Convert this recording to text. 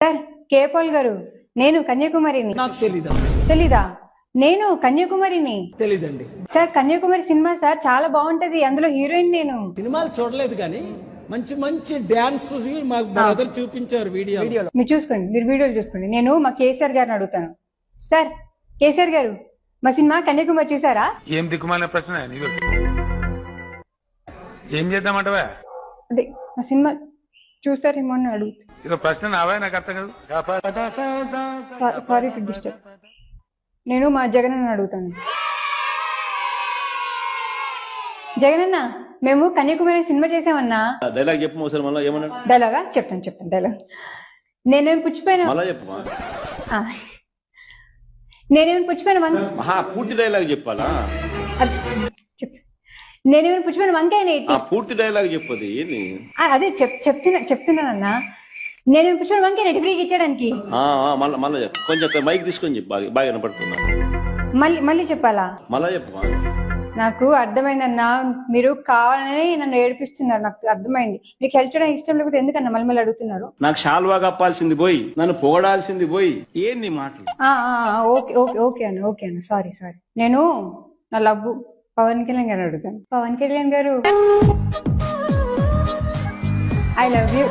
Sir కేపాల్ గారు, నేను కన్యాకుమారిని. నాకు తెలీదా? తెలీదా? నేను కన్యాకుమారిని. తెలీదండి. సార్ కన్యాకుమారి సినిమా సార్ చాలా బాగుంటది, అందులో హీరోయిన్ నేను. సినిమాలు చూడలేదు కానీ మంచి మంచి డాన్స్ మాకు బ్రదర్ చూపించారు వీడియోలో. మీరు చూసుకోండి, మీరు వీడియోలు చూసుకోండి. నేను మా కేసీఆర్ గారిని అడుగుతాను. సార్ కేసీఆర్ గారు, మా సినిమా కన్యాకుమారి చూసారా? ఏం దిక్కుమాలిన ప్రశ్న నీకు? ఏం చేద్దామంటవా? అదే మా సినిమా చూసారేమో అని అడుగుతా. ఇదో ప్రశ్న నావా? నాకు అర్థం కాదు. Sorry to disturb. నేను మా జగన్ అన్న అడుగుతాను. జగనన్న, మేము కన్యాకుమారి సినిమా చేసామన్నా. డైలాగ్ చెప్పు ఒకసారి మళ్ళీ. ఏమన్నాడు? డైలాగా చెప్తాను డైలాగ్. నేనేమి పుచ్చిపోయినా మళ్ళా చెప్పు. నేనేమైనా పుచ్చిపోయిన పూర్తి డైలాగ్ చెప్పాలా? నేనేమైనా పుచ్చిపోయిన వంకాయ పూర్తి డైలాగ్ చెప్పదు ఏంది? అదే చెప్తున్నానన్నా. నేనేమైనా పుచ్చిపోయిన వంకాయ నెట్టి ఫ్రీగా ఇచ్చేయడానికి. మళ్ళా చెప్పు, కొంచెం మైక్ తీసుకొని చెప్పు, బాగా వినపడుతున్నా. మళ్ళీ చెప్పాలా? మళ్ళా చెప్పు. నాకు అర్థమైందన్నా, మీరు కావాలని నన్ను ఏడిపిస్తున్నారు. నాకు అర్థమైంది. మీకు హెల్ప్ చేయడం ఇష్టం లేకపోతే ఎందుకన్నా మళ్ళీ అడుగుతున్నారు? నాకు షాల్వా కప్పాల్సింది పోయి, నన్ను పొగడాల్సింది పోయి, ఏంది మాటలు? ఓకే అన్న సారీ. నేను నా లవ్వు పవన్ కళ్యాణ్ గారు అడుగుతాను. పవన్ కళ్యాణ్ గారు, ఐ లవ్ యూ.